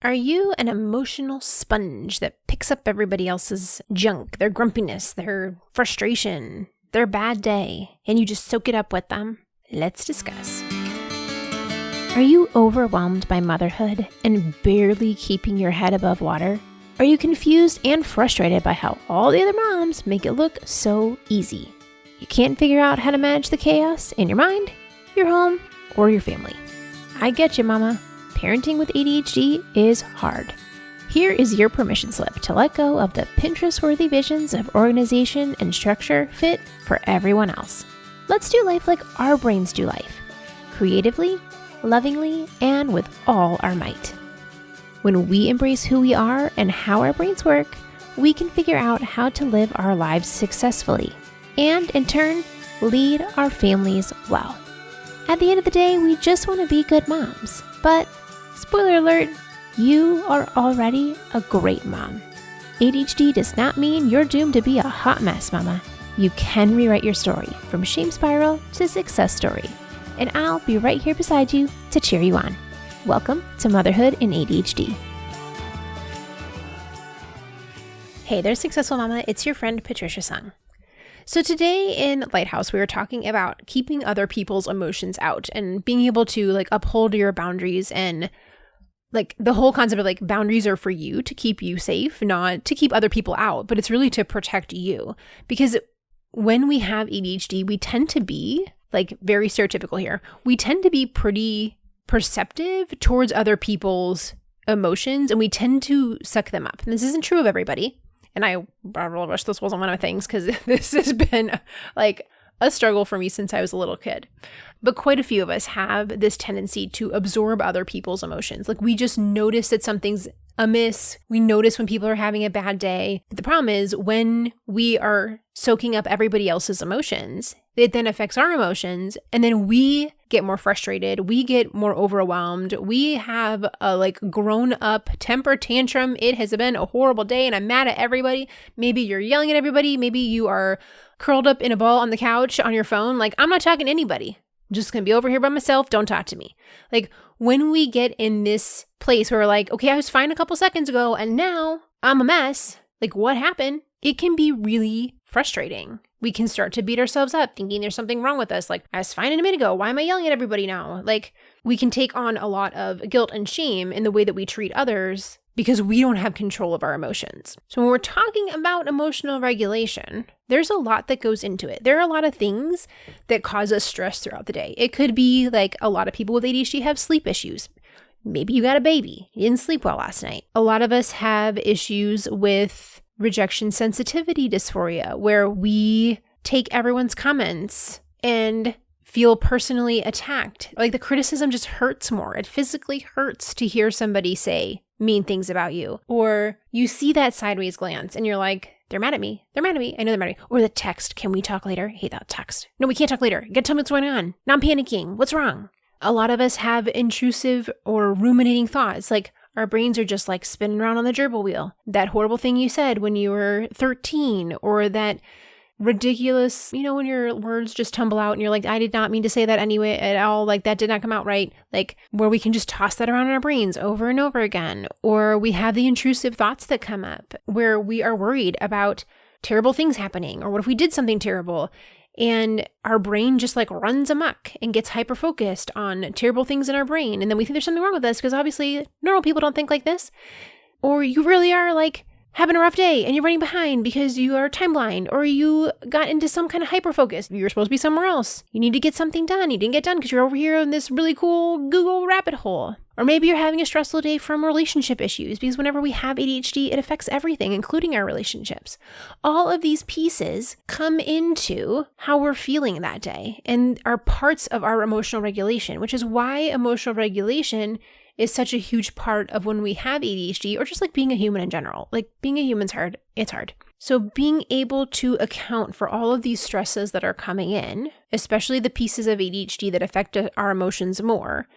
Are you an emotional sponge that picks up everybody else's junk, their grumpiness, their frustration, their bad day, and you just soak it up with them? Let's discuss. Are you overwhelmed by motherhood and barely keeping your head above water? Are you confused and frustrated by how all the other moms make it look so easy? You can't figure out how to manage the chaos in your mind, your home, or your family. I get you, mama. Parenting with ADHD is hard. Here is your permission slip to let go of the Pinterest-worthy visions of organization and structure fit for everyone else. Let's do life like our brains do life, creatively, lovingly, and with all our might. When we embrace who we are and how our brains work, we can figure out how to live our lives successfully and, in turn, lead our families well. At the end of the day, we just want to be good moms, but spoiler alert, you are already a great mom. ADHD does not mean you're doomed to be a hot mess, mama. You can rewrite your story from shame spiral to success story, and I'll be right here beside you to cheer you on. Welcome to Motherhood in ADHD. Hey there, Successful Mama. It's your friend, Patricia Sung. So today in Lighthouse, we were talking about keeping other people's emotions out and being able to uphold your boundaries, and the whole concept of boundaries are for you to keep you safe, not to keep other people out, but it's really to protect you. Because when we have ADHD, we tend to be very stereotypical here. We tend to be pretty perceptive towards other people's emotions, and we tend to suck them up. And this isn't true of everybody. And I really wish this wasn't one of my things, because this has been a struggle for me since I was a little kid. But quite a few of us have this tendency to absorb other people's emotions. We just notice that something's amiss. We notice when people are having a bad day. But the problem is when we are soaking up everybody else's emotions, it then affects our emotions, and then we get more frustrated. We get more overwhelmed. We have a grown up temper tantrum. It has been a horrible day and I'm mad at everybody. Maybe you're yelling at everybody. Maybe you are curled up in a ball on the couch on your phone. I'm not talking to anybody. I'm just going to be over here by myself. Don't talk to me. When we get in this place where we're okay, I was fine a couple seconds ago and now I'm a mess. What happened? It can be really frustrating. We can start to beat ourselves up thinking there's something wrong with us. I was fine a minute ago. Why am I yelling at everybody now? We can take on a lot of guilt and shame in the way that we treat others because we don't have control of our emotions. So when we're talking about emotional regulation, there's a lot that goes into it. There are a lot of things that cause us stress throughout the day. It could be a lot of people with ADHD have sleep issues. Maybe you got a baby. You didn't sleep well last night. A lot of us have issues with rejection sensitivity dysphoria, where we take everyone's comments and feel personally attacked. The criticism just hurts more. It physically hurts to hear somebody say mean things about you. Or you see that sideways glance and you're like, they're mad at me. They're mad at me. I know they're mad at me. Or the text, can we talk later? Hate that text. No, we can't talk later. You gotta tell me what's going on. Now I'm panicking. What's wrong? A lot of us have intrusive or ruminating thoughts. Our brains are just spinning around on the gerbil wheel. That horrible thing you said when you were 13, or that ridiculous, when your words just tumble out and you're I did not mean to say that anyway at all. That did not come out right. Where we can just toss that around in our brains over and over again. Or we have the intrusive thoughts that come up where we are worried about terrible things happening, or what if we did something terrible? And our brain just runs amok and gets hyper-focused on terrible things in our brain. And then we think there's something wrong with us because obviously normal people don't think like this. Or you really are having a rough day and you're running behind because you are time blind, or you got into some kind of hyper-focus. You were supposed to be somewhere else. You need to get something done. You didn't get done because you're over here in this really cool Google rabbit hole. Or maybe you're having a stressful day from relationship issues, because whenever we have ADHD, it affects everything, including our relationships. All of these pieces come into how we're feeling that day and are parts of our emotional regulation, which is why emotional regulation is such a huge part of when we have ADHD, or just being a human in general. Being a human's hard. It's hard. So being able to account for all of these stresses that are coming in, especially the pieces of ADHD that affect our emotions more,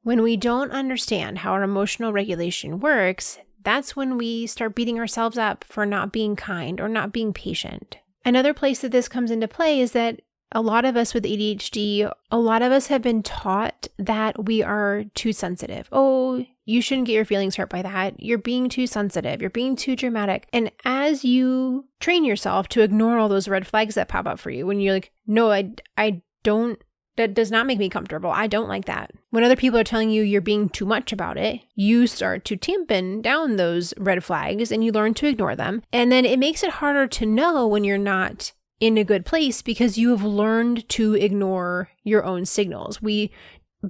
when we don't understand how our emotional regulation works, that's when we start beating ourselves up for not being kind or not being patient. Another place that this comes into play is that a lot of us with ADHD, a lot of us have been taught that we are too sensitive. Oh, You shouldn't get your feelings hurt by that. You're being too sensitive. You're being too dramatic. And as you train yourself to ignore all those red flags that pop up for you, when you're like, no, I don't, that does not make me comfortable. I don't like that. When other people are telling you you're being too much about it, you start to tampen down those red flags and you learn to ignore them. And then it makes it harder to know when you're not in a good place because you have learned to ignore your own signals. We,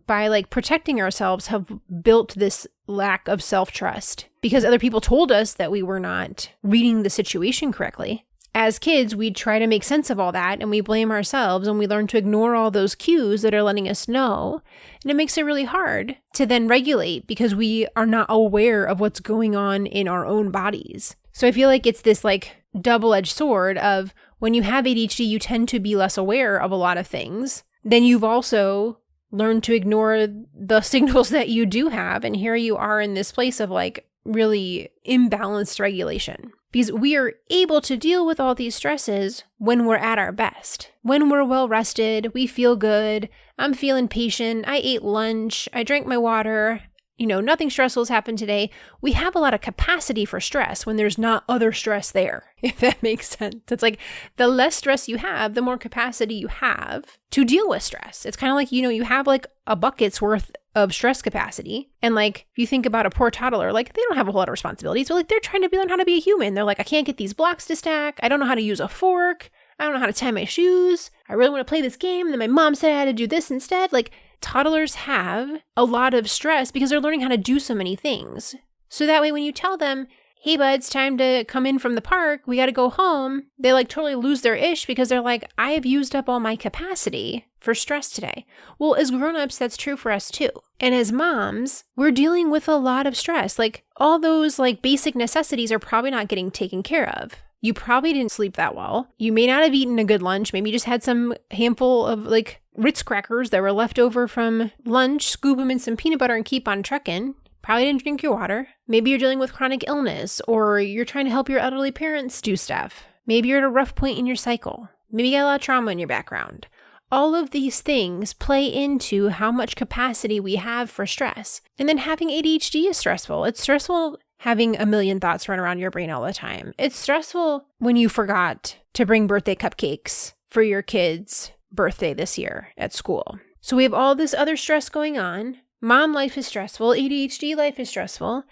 by like protecting ourselves, have built this lack of self-trust because other people told us that we were not reading the situation correctly. As kids, we try to make sense of all that and we blame ourselves and we learn to ignore all those cues that are letting us know. And it makes it really hard to then regulate because we are not aware of what's going on in our own bodies. So I feel like it's this like double-edged sword of when you have ADHD, you tend to be less aware of a lot of things. Then you've also learned to ignore the signals that you do have. And here you are in this place of like really imbalanced regulation. Because we are able to deal with all these stresses when we're at our best. When we're well rested, we feel good, I'm feeling patient, I ate lunch, I drank my water, nothing stressful has happened today. We have a lot of capacity for stress when there's not other stress there, if that makes sense. It's like the less stress you have, the more capacity you have to deal with stress. It's kind of like, you have like a bucket's worth of stress capacity. And like, if you think about a poor toddler, like they don't have a whole lot of responsibilities, but like they're trying to learn how to be a human. They're like, I can't get these blocks to stack. I don't know how to use a fork. I don't know how to tie my shoes. I really want to play this game. And then my mom said I had to do this instead. Like toddlers have a lot of stress because they're learning how to do so many things. So that way, when you tell them, hey, bud, it's time to come in from the park, we got to go home, they like totally lose their ish because they're like, I have used up all my capacity for stress today. Well, as grown-ups, that's true for us too. And as moms, we're dealing with a lot of stress. Like all those like basic necessities are probably not getting taken care of. You probably didn't sleep that well. You may not have eaten a good lunch. Maybe you just had some handful of like Ritz crackers that were left over from lunch, scoop them in some peanut butter and keep on trucking. Probably didn't drink your water. Maybe you're dealing with chronic illness or you're trying to help your elderly parents do stuff. Maybe you're at a rough point in your cycle. Maybe you got a lot of trauma in your background. All of these things play into how much capacity we have for stress. And then having ADHD is stressful. It's stressful having a million thoughts run around your brain all the time. It's stressful when you forgot to bring birthday cupcakes for your kid's birthday this year at school. So we have all this other stress going on. Mom life is stressful. ADHD life is stressful.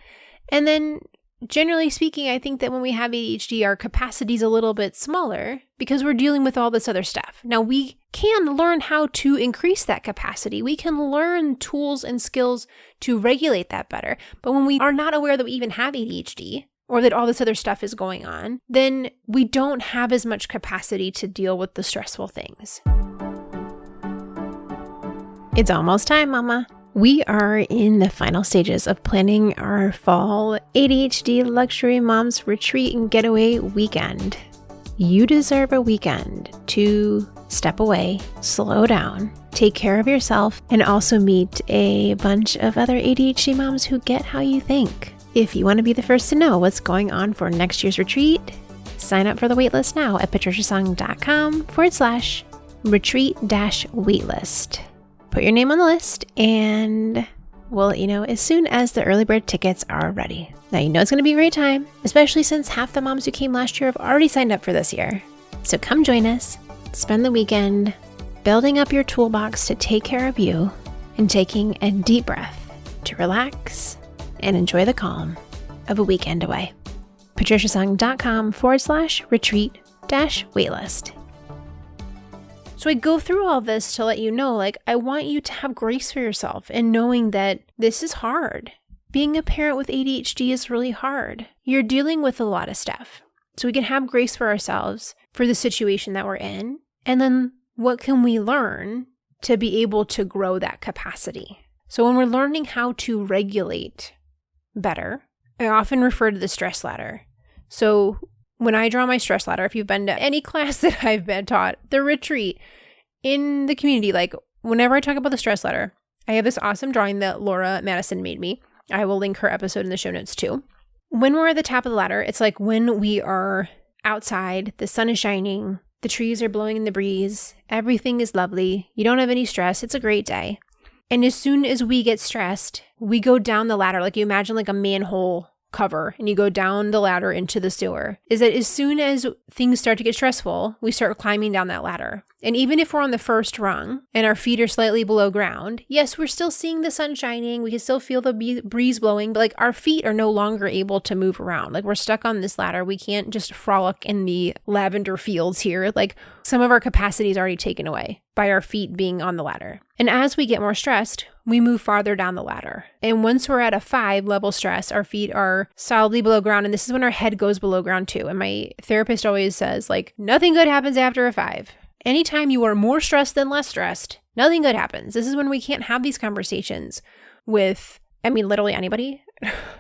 And then generally speaking, I think that when we have ADHD, our capacity is a little bit smaller because we're dealing with all this other stuff. Now, we can learn how to increase that capacity. We can learn tools and skills to regulate that better. But when we are not aware that we even have ADHD or that all this other stuff is going on, then we don't have as much capacity to deal with the stressful things. It's almost time, Mama. We are in the final stages of planning our fall ADHD Luxury Moms Retreat and Getaway weekend. You deserve a weekend to step away, slow down, take care of yourself, and also meet a bunch of other ADHD moms who get how you think. If you want to be the first to know what's going on for next year's retreat, sign up for the waitlist now at patriciasung.com/retreat-waitlist. Put your name on the list and we'll let you know as soon as the early bird tickets are ready. Now, you know it's going to be a great time, especially since half the moms who came last year have already signed up for this year. So come join us, spend the weekend building up your toolbox to take care of you and taking a deep breath to relax and enjoy the calm of a weekend away. patriciasung.com/retreat-waitlist. So I go through all this to let you know, like, I want you to have grace for yourself and knowing that this is hard. Being a parent with ADHD is really hard. You're dealing with a lot of stuff. So we can have grace for ourselves for the situation that we're in. And then what can we learn to be able to grow that capacity? So when we're learning how to regulate better, I often refer to the stress ladder. So when I draw my stress ladder, if you've been to any class that I've been taught, the retreat, in the community, like whenever I talk about the stress ladder, I have this awesome drawing that Laura Madison made me. I will link her episode in the show notes too. When we're at the top of the ladder, it's like when we are outside, the sun is shining, the trees are blowing in the breeze, everything is lovely, you don't have any stress, it's a great day. And as soon as we get stressed, we go down the ladder. Like you imagine like a manhole cover and you go down the ladder into the sewer. Is that as soon as things start to get stressful, we start climbing down that ladder. And even if we're on the first rung and our feet are slightly below ground, yes, we're still seeing the sun shining. We can still feel the breeze blowing, but like our feet are no longer able to move around. Like we're stuck on this ladder. We can't just frolic in the lavender fields here. Like some of our capacity is already taken away by our feet being on the ladder. And as we get more stressed, we move farther down the ladder. And once we're at a 5 level stress, our feet are solidly below ground. And this is when our head goes below ground too. And my therapist always says like, nothing good happens after a 5. Anytime you are more stressed than less stressed, nothing good happens. This is when we can't have these conversations with, literally anybody,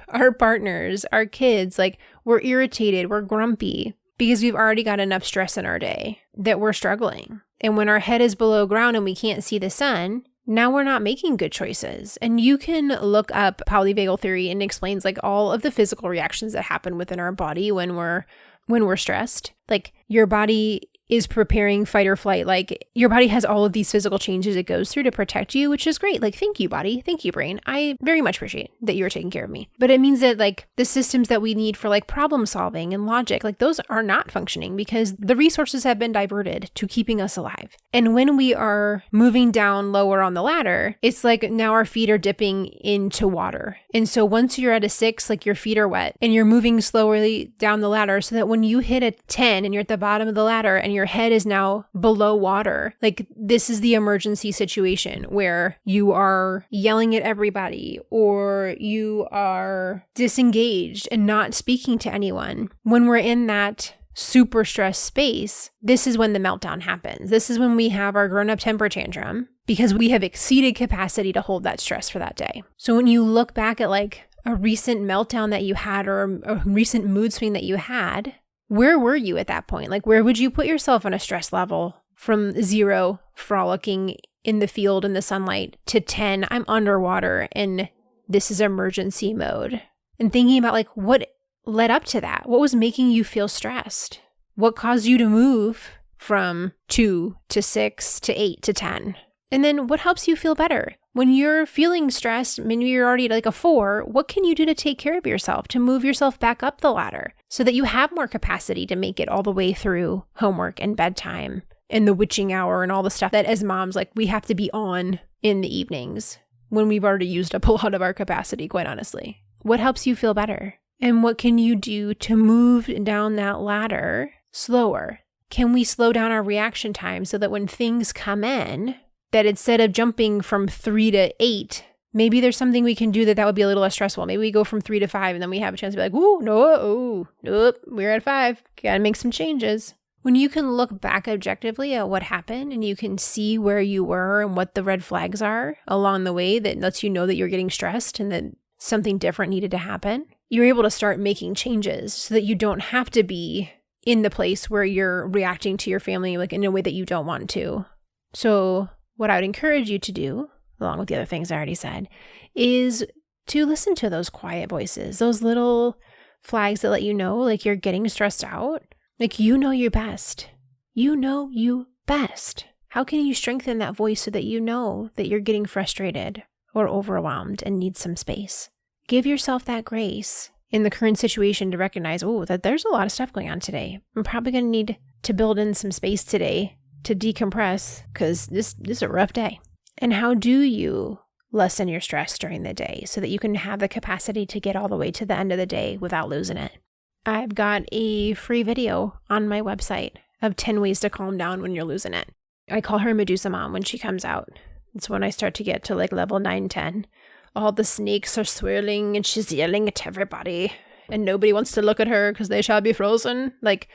our partners, our kids. Like we're irritated, we're grumpy because we've already got enough stress in our day that we're struggling. And when our head is below ground and we can't see the sun, now we're not making good choices. And you can look up polyvagal theory, and it explains like all of the physical reactions that happen within our body when we're stressed. Like your body is preparing fight or flight. Like your body has all of these physical changes it goes through to protect you, which is great. Like, thank you, body. Thank you, brain. I very much appreciate that you're taking care of me. But it means that like the systems that we need for like problem solving and logic, like those are not functioning because the resources have been diverted to keeping us alive. And when we are moving down lower on the ladder, it's like now our feet are dipping into water. And so once you're at a 6, like your feet are wet and you're moving slowly down the ladder so that when you hit a 10 and you're at the bottom of the ladder and your head is now below water, like this is the emergency situation where you are yelling at everybody or you are disengaged and not speaking to anyone. When we're in that super stressed space, this is when the meltdown happens. This is when we have our grown-up temper tantrum because we have exceeded capacity to hold that stress for that day. So when you look back at like a recent meltdown that you had or a recent mood swing that you had, where were you at that point? Like, where would you put yourself on a stress level from 0, frolicking in the field in the sunlight, to 10, I'm underwater and this is emergency mode? And thinking about like what led up to that. What was making you feel stressed? What caused you to move from 2 to 6 to 8 to 10? And then what helps you feel better? When you're feeling stressed, maybe you're already like a 4, what can you do to take care of yourself, to move yourself back up the ladder so that you have more capacity to make it all the way through homework and bedtime and the witching hour and all the stuff that as moms, like we have to be on in the evenings when we've already used up a lot of our capacity, quite honestly. What helps you feel better? And what can you do to move down that ladder slower? Can we slow down our reaction time so that when things come in, that instead of jumping from 3 to 8, maybe there's something we can do that would be a little less stressful. Maybe we go from 3 to 5 and then we have a chance to be like, nope, we're at 5. Gotta make some changes. When you can look back objectively at what happened and you can see where you were and what the red flags are along the way that lets you know that you're getting stressed and that something different needed to happen, you're able to start making changes so that you don't have to be in the place where you're reacting to your family like in a way that you don't want to. So what I would encourage you to do, along with the other things I already said, is to listen to those quiet voices, those little flags that let you know like you're getting stressed out. Like you know you best. You know you best. How can you strengthen that voice so that you know that you're getting frustrated or overwhelmed and need some space? Give yourself that grace in the current situation to recognize, that there's a lot of stuff going on today. I'm probably going to need to build in some space today to decompress because this is a rough day. And how do you lessen your stress during the day so that you can have the capacity to get all the way to the end of the day without losing it? I've got a free video on my website of 10 ways to calm down when you're losing it. I call her Medusa Mom when she comes out. It's when I start to get to like level 9, 10. All the snakes are swirling and she's yelling at everybody and nobody wants to look at her because they shall be frozen. Like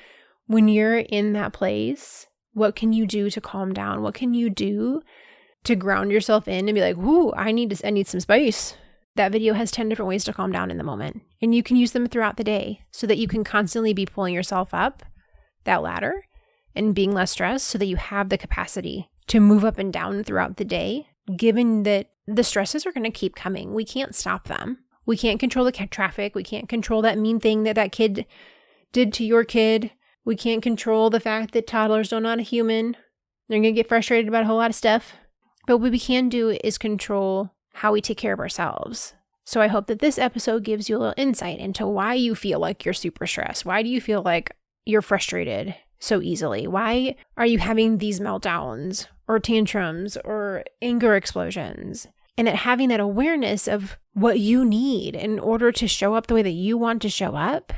when you're in that place, what can you do to calm down? What can you do to ground yourself in and be like, I need some space. That video has 10 different ways to calm down in the moment. And you can use them throughout the day so that you can constantly be pulling yourself up that ladder and being less stressed so that you have the capacity to move up and down throughout the day, given that the stresses are going to keep coming. We can't stop them. We can't control the traffic. We can't control that mean thing that kid did to your kid. We can't control the fact that toddlers are not a human. They're going to get frustrated about a whole lot of stuff. But what we can do is control how we take care of ourselves. So I hope that this episode gives you a little insight into why you feel like you're super stressed. Why do you feel like you're frustrated so easily? Why are you having these meltdowns or tantrums or anger explosions? And at having that awareness of what you need in order to show up the way that you want to show up,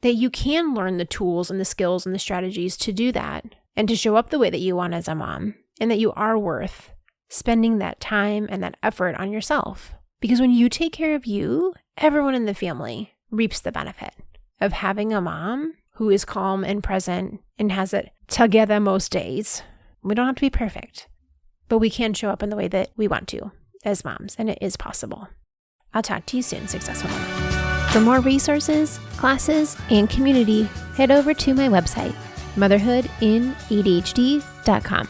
that you can learn the tools and the skills and the strategies to do that and to show up the way that you want as a mom, and that you are worth spending that time and that effort on yourself. Because when you take care of you, everyone in the family reaps the benefit of having a mom who is calm and present and has it together most days. We don't have to be perfect, but we can show up in the way that we want to as moms, and it is possible. I'll talk to you soon, Successful Mama. For more resources, classes, and community, head over to my website, motherhoodinadhd.com.